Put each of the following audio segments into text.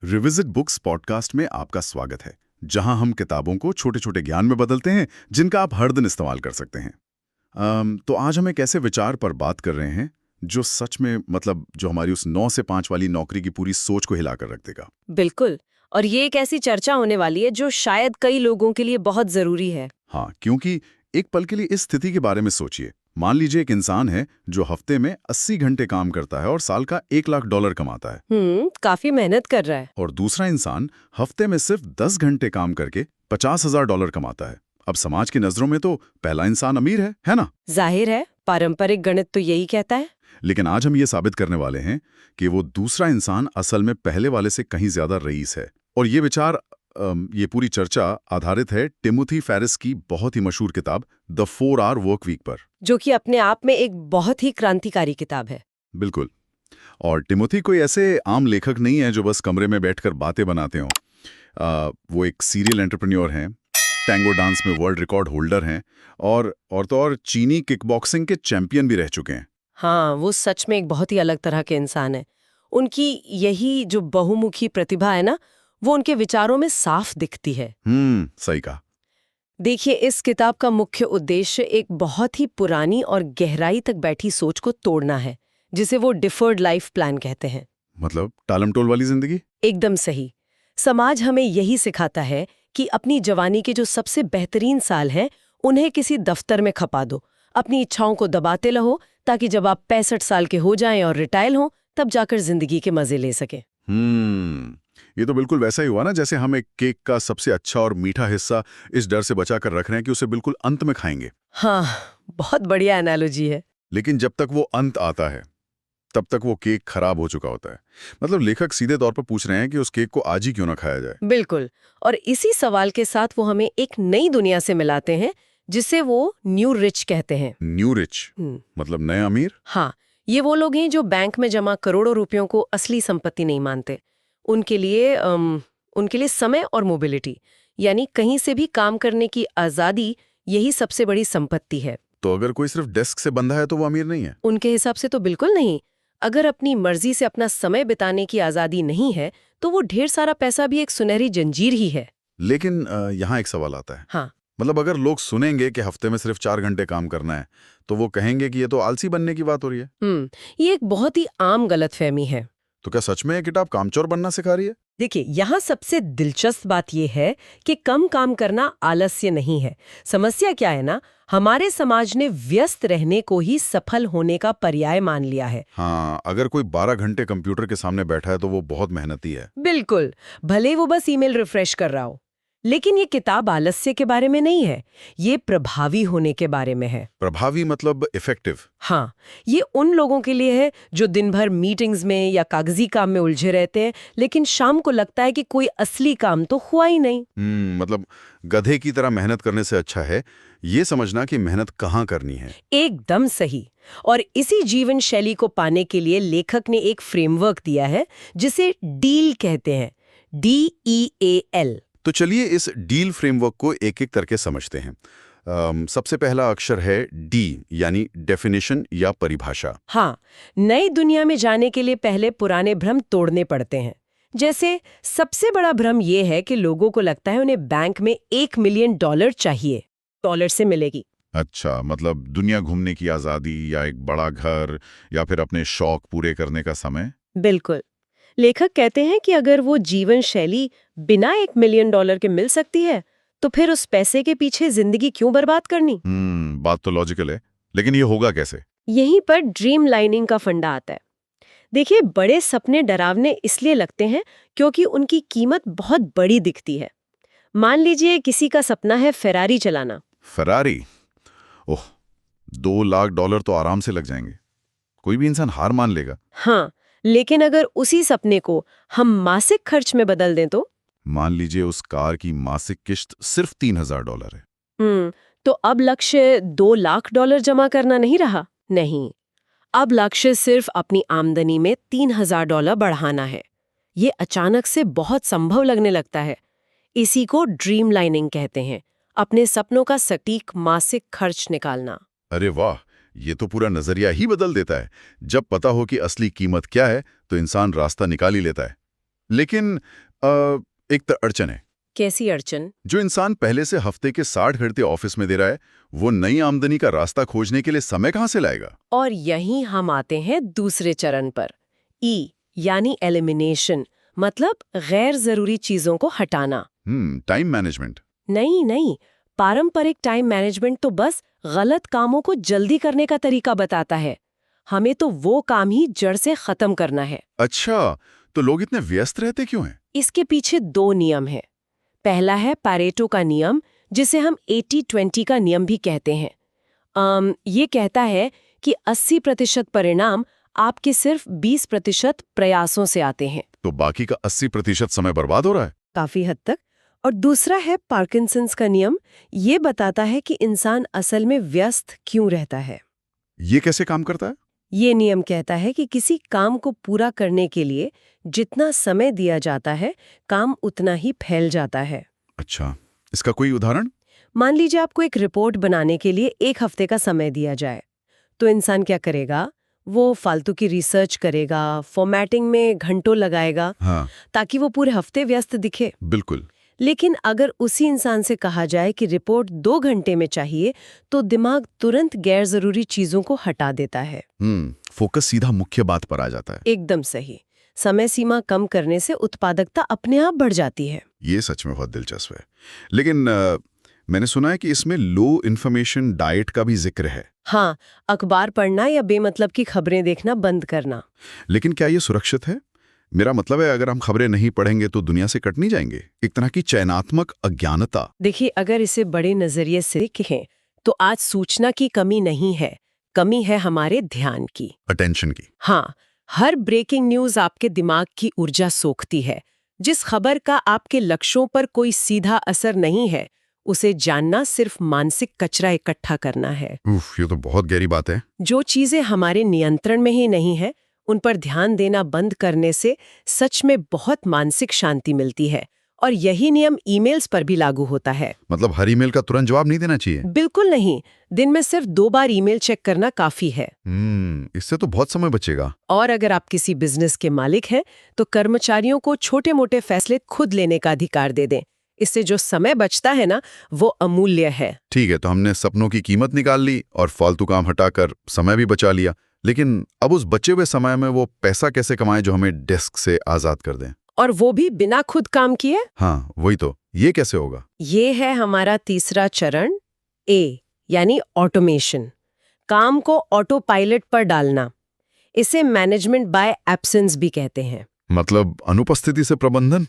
Revisit books podcast में आपका स्वागत है, जहां हम किताबों को छोटे छोटे ज्ञान में बदलते हैं जिनका आप हर दिन इस्तेमाल कर सकते हैं। तो आज हम एक ऐसे विचार पर बात कर रहे हैं जो सच में जो हमारी उस 9 से 5 वाली नौकरी की पूरी सोच को हिलाकर रख देगा। बिल्कुल। और ये एक ऐसी चर्चा होने वाली है जो शायद कई लोगों के लिए बहुत जरूरी है। हाँ, क्योंकि एक पल के लिए इस स्थिति के बारे में सोचिए। मान लीजिए एक इंसान है जो हफ्ते में 80 घंटे काम करता है और साल का $1 लाख कमाता है। काफी मेहनत कर रहा है। और दूसरा इंसान हफ्ते में सिर्फ 10 घंटे काम करके $50,000 कमाता है। अब समाज की नजरों में तो पहला इंसान अमीर है ना? जाहिर है, पारंपरिक गणित तो यही कहता है। लेकिन आज हम ये साबित करने वाले हैं कि वो दूसरा इंसान असल में पहले वाले से कहीं ज्यादा रईस है। और ये पूरी चर्चा आधारित है टिमोथी फेरिस की बहुत ही मशहूर किताब द 4 आवर वर्क वीक पर, जो कि अपने आप में एक बहुत ही क्रांतिकारी किताब है। बिल्कुल। और टिमोथी कोई ऐसे आम लेखक नहीं है जो बस कमरे में बैठकर बातें बनाते हों। वो एक सीरियल एंटरप्रेन्योर हैं, टैंगो डांस में वर्ल्ड रिकॉर्ड होल्डर हैं और चीनी किकबॉक्सिंग के चैंपियन भी रह चुके हैं। हाँ, वो सच में एक बहुत ही अलग तरह के इंसान है। उनकी यही जो बहुमुखी प्रतिभा है ना, वो उनके विचारों में साफ दिखती है। सही कहा। देखिए, इस किताब का मुख्य उद्देश्य एक बहुत ही पुरानी और गहराई तक बैठी सोच को तोड़ना है, जिसे वो डिफर्ड लाइफ प्लान कहते हैं। मतलब टालमटोल वाली जिंदगी। एकदम सही। समाज हमें यही सिखाता है कि अपनी जवानी के जो सबसे बेहतरीन साल हैं, उन्हें किसी दफ्तर में खपा दो, अपनी इच्छाओं को दबाते रहो, ताकि जब आप 65 साल के हो जाएं और रिटायर हो, तब जाकर जिंदगी के मजे ले सके। ये तो बिल्कुल वैसा ही हुआ ना, जैसे हम एक केक का सबसे अच्छा और मीठा हिस्सा इस डर से बचा कर रख रहे हैं कि उसे बिल्कुल अंत में खाएंगे। हाँ, बहुत बढ़िया एनालॉजी है। लेकिन जब तक वो अंत आता है तब तक वो केक खराब हो चुका होता है। मतलब लेखक सीधे तौर पर पूछ रहे हैं कि उस केक को आज ही क्यों ना खाया जाए। बिल्कुल। और इसी सवाल के साथ वो हमें एक नई दुनिया से मिलाते हैं, जिसे वो न्यू रिच कहते हैं। न्यू रिच मतलब नए अमीर? हाँ, ये वो लोग हैं जो बैंक में जमा करोड़ों रुपयों को असली संपत्ति नहीं मानते। उनके लिए समय और मोबिलिटी, यानी कहीं से भी काम करने की आज़ादी, यही सबसे बड़ी संपत्ति है। तो अगर कोई सिर्फ डेस्क से बंधा है तो वो अमीर नहीं है? उनके हिसाब से तो बिल्कुल नहीं। अगर अपनी मर्जी से अपना समय बिताने की आज़ादी नहीं है, तो वो ढेर सारा पैसा भी एक सुनहरी जंजीर ही है। लेकिन यहाँ एक सवाल आता है। हाँ। मतलब अगर लोग सुनेंगे कि हफ्ते में सिर्फ 4 घंटे काम करना है, तो वो कहेंगे कि ये तो आलसी बनने की बात हो रही है। ये एक बहुत ही आम गलतफहमी है। तो क्या सच में ये किताब कामचोर बनना सिखा रही है? देखिए, यहाँ सबसे दिलचस्प बात यह है कि कम काम करना आलस्य नहीं है। समस्या क्या है ना, हमारे समाज ने व्यस्त रहने को ही सफल होने का पर्याय मान लिया है। हाँ, अगर कोई 12 घंटे कंप्यूटर के सामने बैठा है तो वो बहुत मेहनती है। बिल्कुल, भले वो बस ईमेल रिफ्रेश कर रहा हो। लेकिन ये किताब आलस्य के बारे में नहीं है, ये प्रभावी होने के बारे में है। प्रभावी मतलब इफेक्टिव? हाँ, ये उन लोगों के लिए है जो दिन भर मीटिंग्स में या कागजी काम में उलझे रहते हैं, लेकिन शाम को लगता है कि कोई असली काम तो हुआ ही नहीं। मतलब गधे की तरह मेहनत करने से अच्छा है ये समझना कि मेहनत कहाँ करनी है। एकदम सही। और इसी जीवन शैली को पाने के लिए लेखक ने एक फ्रेमवर्क दिया है, जिसे डील कहते हैं। DEAL। तो चलिए इस डील फ्रेमवर्क को एक एक करके समझते हैं। सबसे पहला अक्षर है डी, यानी डेफिनेशन या परिभाषा। हाँ, नई दुनिया में जाने के लिए पहले पुराने भ्रम तोड़ने पड़ते हैं। जैसे सबसे बड़ा भ्रम ये है कि लोगों को लगता है उन्हें बैंक में $1 मिलियन चाहिए, डॉलर से मिलेगी। अच्छा, मतलब दुनिया घूमने की आज़ादी या एक बड़ा घर या फिर अपने शौक पूरे करने का समय? बिल्कुल। लेखक कहते हैं कि अगर वो जीवन शैली बिना $1 मिलियन के मिल सकती है, तो फिर उस पैसे के पीछे जिंदगी क्यों बर्बाद करनी। बात तो लॉजिकल है, लेकिन ये होगा कैसे? यहीं पर ड्रीम लाइनिंग का फंडा आता है। देखिए, बड़े सपने डरावने इसलिए लगते हैं क्योंकि उनकी कीमत बहुत बड़ी दिखती है। मान लीजिए किसी का सपना है फेरारी चलाना। फरारी? ओह, $2 लाख तो आराम से लग जाएंगे। कोई भी इंसान हार मान लेगा। हाँ, लेकिन अगर उसी सपने को हम मासिक खर्च में बदल दें तो? मान लीजिए उस कार की मासिक किश्त सिर्फ $3,000 है। तो अब लक्ष्य $2 लाख जमा करना नहीं रहा। नहीं, अब लक्ष्य सिर्फ अपनी आमदनी में $3,000 बढ़ाना है। ये अचानक से बहुत संभव लगने लगता है। इसी को ड्रीम लाइनिंग कहते हैं, अपने सपनों का सटीक मासिक खर्च निकालना। अरे वाह, ये तो पूरा नजरिया ही बदल देता है। जब पता हो कि असली कीमत क्या है तो इंसान रास्ता निकाल ही लेता है। लेकिन एक अड़चन है। कैसी अड़चन? जो इंसान पहले से हफ्ते के 60 घंटे ऑफिस में दे रहा है, वो नई आमदनी का रास्ता खोजने के लिए समय कहाँ से लाएगा? और यहीं हम आते हैं दूसरे चरण पर। ई यानी एलिमिनेशन, मतलब गैर जरूरी चीजों को हटाना। Time management. नहीं, पारंपरिक टाइम मैनेजमेंट तो बस गलत कामों को जल्दी करने का तरीका बताता है। हमें तो वो काम ही जड़ से खत्म करना है। अच्छा, तो लोग इतने व्यस्त रहते क्यों हैं? इसके पीछे दो नियम हैं। पहला है पैरेटो का नियम, जिसे हम 80-20 का नियम भी कहते हैं। ये कहता है कि 80% परिणाम आपके सिर्फ 20% प्रयासों से आते हैं। तो बाकी का 80% समय बर्बाद हो रहा है। काफी हद तक। और दूसरा है पार्किंसंस का नियम। ये बताता है कि इंसान असल में व्यस्त क्यों रहता है। ये कैसे काम करता है? ये नियम कहता है कि किसी काम को पूरा करने के लिए जितना समय दिया जाता है, काम उतना ही फैल जाता है। अच्छा, इसका कोई उदाहरण? मान लीजिए आपको एक रिपोर्ट बनाने के लिए 1 हफ्ते का समय दिया जाए, तो इंसान क्या करेगा? वो फालतू की रिसर्च करेगा, फॉर्मेटिंग में घंटों लगाएगा, हाँ, ताकि वो पूरे हफ्ते व्यस्त दिखे। बिल्कुल। लेकिन अगर उसी इंसान से कहा जाए कि रिपोर्ट 2 घंटे में चाहिए, तो दिमाग तुरंत गैर जरूरी चीजों को हटा देता है। फोकस सीधा मुख्य बात पर आ जाता है। एकदम सही। समय सीमा कम करने से उत्पादकता अपने आप बढ़ जाती है। ये सच में बहुत दिलचस्प है। लेकिन मैंने सुना है कि इसमें लो इन्फॉर्मेशन डाइट का भी जिक्र है। हाँ, अखबार पढ़ना या बेमतलब की खबरें देखना बंद करना। लेकिन क्या ये सुरक्षित है? मेरा मतलब है, अगर हम खबरें नहीं पढ़ेंगे तो दुनिया से कट नहीं जाएंगे। एक तरह की चयनात्मक अज्ञानता। देखिए, अगर इसे बड़े नजरिए से देखें तो आज सूचना की कमी नहीं है, कमी है हमारे ध्यान की, अटेंशन की। हाँ, हर ब्रेकिंग न्यूज आपके दिमाग की ऊर्जा सोखती है। जिस खबर का आपके लक्ष्यों पर कोई सीधा असर नहीं है, उसे जानना सिर्फ मानसिक कचरा इकट्ठा करना है। ये तो बहुत गहरी बात है। जो चीजें हमारे नियंत्रण में ही नहीं है, उन पर ध्यान देना बंद करने से सच में बहुत मानसिक शांति मिलती है। और यही नियम ईमेल्स पर भी लागू होता है। मतलब हर ईमेल का तुरंत जवाब नहीं देना चाहिए? बिल्कुल नहीं। दिन में सिर्फ 2 बार ईमेल चेक करना काफी है। इससे तो बहुत समय बचेगा। और अगर आप किसी बिजनेस के मालिक हैं, तो कर्मचारियों को छोटे-मोटे फैसले खुद लेने का अधिकार दे दें। इससे जो समय बचता है ना, वो अमूल्य है। ठीक है, तो हमने सपनों की कीमत निकाल ली और फालतू काम हटाकर समय भी बचा लिया। लेकिन अब उस बचे हुए समय में वो पैसा कैसे कमाएं जो हमें डेस्क से आजाद कर दें? और वो भी बिना खुद काम किए? हाँ, वही तो। ये कैसे होगा? ये है हमारा तीसरा चरण, ए यानी ऑटोमेशन। काम को ऑटो पायलट पर डालना। इसे मैनेजमेंट बाय एब्सेंस भी कहते हैं। मतलब अनुपस्थिति से प्रबंधन?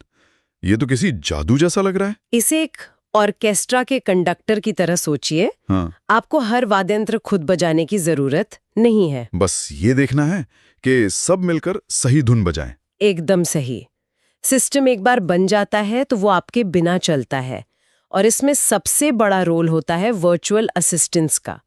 ये तो किसी जादू जैसा लग रहा है। इसे एक ऑर्केस्ट्रा के कंडक्टर की तरह सोचिए। हाँ, आपको हर वाद्ययंत्र खुद बजाने की जरूरत नहीं है। बस ये देखना है कि सब मिलकर सही धुन बजाएं। एकदम सही। सिस्टम एक बार बन जाता है तो वो आपके बिना चलता है। और इसमें सबसे बड़ा रोल होता है वर्चुअल असिस्टेंस का,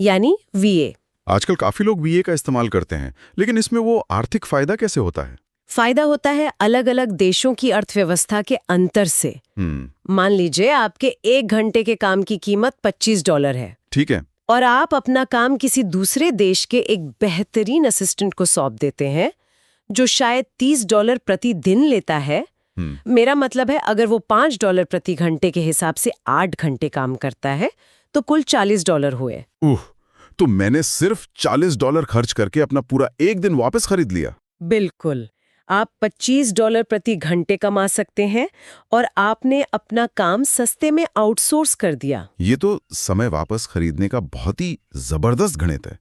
यानी वीए। आजकल काफी लोग वीए का इस्तेमाल करते हैं, लेकिन इसमें वो आर्थिक फायदा कैसे होता है? फायदा होता है अलग अलग देशों की अर्थव्यवस्था के अंतर से। मान लीजिए आपके 1 घंटे के काम की कीमत $25 है। ठीक है। और आप अपना काम किसी दूसरे देश के एक बेहतरीन असिस्टेंट को सौंप देते हैं, जो शायद $30 प्रति दिन लेता है। मेरा मतलब है, अगर वो $5 प्रति घंटे के हिसाब से 8 घंटे काम करता है, तो कुल $40 हुए। तो मैंने सिर्फ $40 खर्च करके अपना पूरा एक दिन वापस खरीद लिया। बिल्कुल। आप $25 प्रति घंटे कमा सकते हैं और आपने अपना काम सस्ते में आउटसोर्स कर दिया। ये तो समय वापस खरीदने का बहुत ही जबरदस्त गणित है।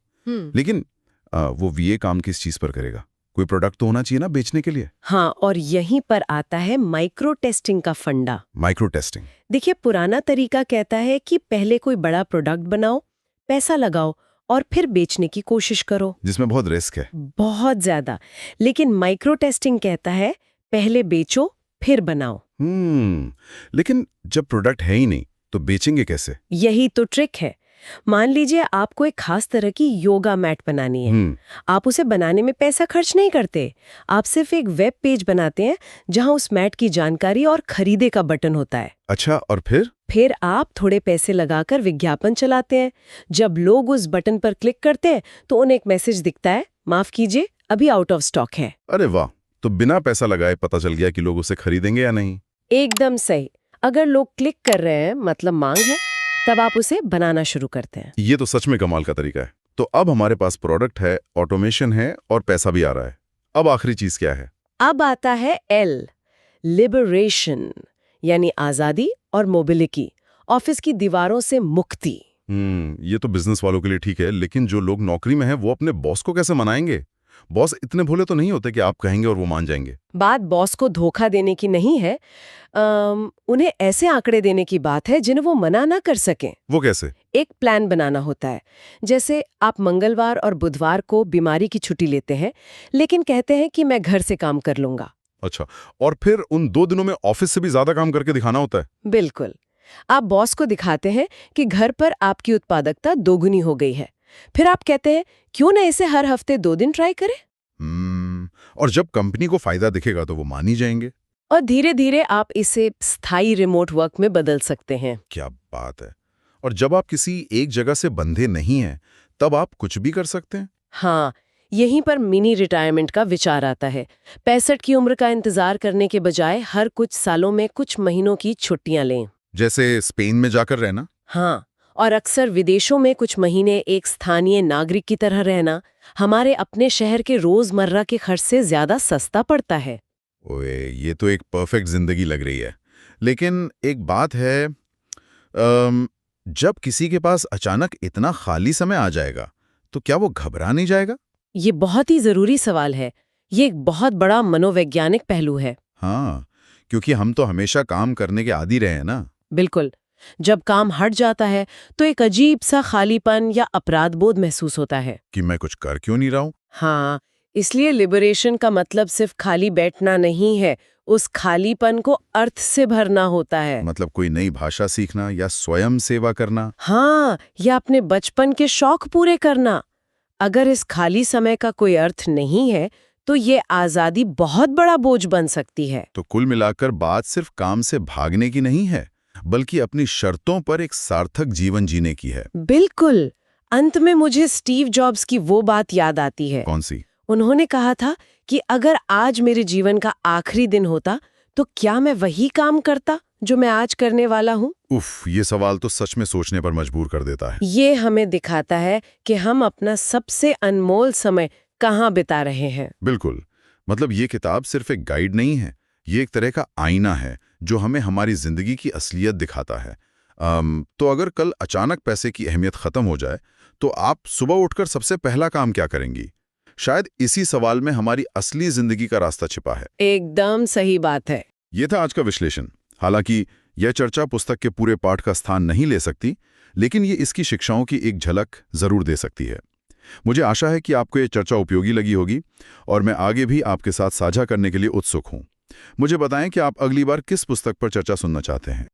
लेकिन वो वीए काम किस चीज पर करेगा? कोई प्रोडक्ट तो होना चाहिए ना बेचने के लिए। हाँ, और यहीं पर आता है माइक्रो टेस्टिंग का फंडा। Micro testing? देखिए, पुराना तरीका कहता है कि पहले कोई बड़ा प्रोडक्ट बनाओ, पैसा लगाओ और फिर बेचने की कोशिश करो, जिसमें बहुत रिस्क है। बहुत ज्यादा। लेकिन माइक्रो टेस्टिंग कहता है पहले बेचो फिर बनाओ। लेकिन जब प्रोडक्ट है ही नहीं तो बेचेंगे कैसे? यही तो ट्रिक है। मान लीजिए आपको एक खास तरह की योगा मैट बनानी है। आप उसे बनाने में पैसा खर्च नहीं करते। आप सिर्फ एक वेब पेज बनाते हैं जहां उस मैट की जानकारी और खरीदे का बटन होता है। अच्छा, और फिर आप थोड़े पैसे लगाकर विज्ञापन चलाते हैं। जब लोग उस बटन पर क्लिक करते हैं तो उन्हें एक मैसेज दिखता है, माफ कीजिए, अभी आउट ऑफ स्टॉक है। अरे वाह, तो बिना पैसा लगाए पता चल गया कि लोग उसे खरीदेंगे या नहीं। एकदम सही। अगर लोग क्लिक कर रहे हैं मतलब मांग है, तब आप उसे बनाना शुरू करते हैं। ये तो सच में कमाल का तरीका है। तो अब हमारे पास प्रोडक्ट है, ऑटोमेशन है और पैसा भी आ रहा है। अब आखिरी चीज क्या है? अब आता है एल, लिबरेशन, यानी आजादी और मोबिलिटी, ऑफिस की दीवारों से मुक्ति। ये तो बिजनेस वालों के लिए ठीक है, लेकिन जो लोग नौकरी में हैं वो अपने बॉस को कैसे मनाएंगे? बॉस इतने भोले तो नहीं होते कि आप कहेंगे और वो मान जाएंगे। बात बॉस को धोखा देने की नहीं है, उन्हें ऐसे आंकड़े देने की बात है जिन्हें वो मना ना कर सकें। वो कैसे? एक प्लान बनाना होता है। जैसे आप मंगलवार और बुधवार को बीमारी की छुट्टी लेते हैं, लेकिन कहते हैं कि मैं घर से काम कर लूंगा। अच्छा, और फिर उन 2 दिनों में ऑफिस से भी ज्यादा काम करके दिखाना होता है? बिल्कुल। आप बॉस को दिखाते हैं कि घर पर आपकी उत्पादकता दोगुनी हो गई है। फिर आप कहते हैं क्यों ना इसे हर हफ्ते 2 दिन ट्राई करें। और जब कंपनी को फायदा दिखेगा तो वो मान ही जाएंगे। और धीरे धीरे आप इसे स्थायी रिमोट वर्क में बदल सकते हैं। क्या बात है। और जब आप किसी एक जगह से बंधे नहीं हैं, तब आप कुछ भी कर सकते हैं। हाँ, यहीं पर मिनी रिटायरमेंट का विचार आता है। 65 की उम्र का इंतजार करने के बजाय हर कुछ सालों में कुछ महीनों की छुट्टियां लें। जैसे स्पेन में जाकर रहना। हाँ, और अक्सर विदेशों में कुछ महीने एक स्थानीय नागरिक की तरह रहना हमारे अपने शहर के रोजमर्रा के खर्च से ज्यादा सस्ता पड़ता है। ओए, ये तो एक परफेक्ट जिंदगी लग रही है। लेकिन एक बात है, जब किसी के पास अचानक इतना खाली समय आ जाएगा, तो क्या वो घबरा नहीं जाएगा? ये बहुत ही जरूरी सवाल है। ये एक बहुत बड़ा मनोवैज्ञानिक पहलू है। हाँ, क्योंकि हम तो हमेशा काम करने के आदी रहे हैं ना। बिल्कुल। जब काम हट जाता है तो एक अजीब सा खालीपन या अपराध बोध महसूस होता है कि मैं कुछ कर क्यों नहीं रहा हूं। हाँ, इसलिए लिबरेशन का मतलब सिर्फ खाली बैठना नहीं है, उस खालीपन को अर्थ से भरना होता है। मतलब कोई नई भाषा सीखना या स्वयं सेवा करना। हाँ, या अपने बचपन के शौक पूरे करना। अगर इस खाली समय का कोई अर्थ नहीं है तो ये आजादी बहुत बड़ा बोझ बन सकती है। तो कुल मिलाकर बात सिर्फ काम से भागने की नहीं है, बल्कि अपनी शर्तों पर एक सार्थक जीवन जीने की है। बिल्कुल। अंत में मुझे स्टीव जॉब्स की वो बात याद आती है। कौन सी? उन्होंने कहा था कि अगर आज मेरे जीवन का आखिरी दिन होता तो क्या मैं वही काम करता जो मैं आज करने वाला हूँ। उफ, ये सवाल तो सच में सोचने पर मजबूर कर देता है। ये हमें दिखाता है कि हम अपना सबसे अनमोल समय कहाँ बिता रहे हैं। बिल्कुल। मतलब ये किताब सिर्फ एक गाइड नहीं है, ये एक तरह का आईना है जो हमें हमारी जिंदगी की असलियत दिखाता है। तो अगर कल अचानक पैसे की अहमियत खत्म हो जाए, तो आप सुबह उठकर सबसे पहला काम क्या करेंगी? शायद इसी सवाल में हमारी असली जिंदगी का रास्ता छिपा है। एकदम सही बात है। ये था आज का विश्लेषण। हालांकि यह चर्चा पुस्तक के पूरे पाठ का स्थान नहीं ले सकती, लेकिन ये इसकी शिक्षाओं की एक झलक जरूर दे सकती है। मुझे आशा है कि आपको ये चर्चा उपयोगी लगी होगी और मैं आगे भी आपके साथ साझा करने के लिए उत्सुक हूं। मुझे बताएं कि आप अगली बार किस पुस्तक पर चर्चा सुनना चाहते हैं।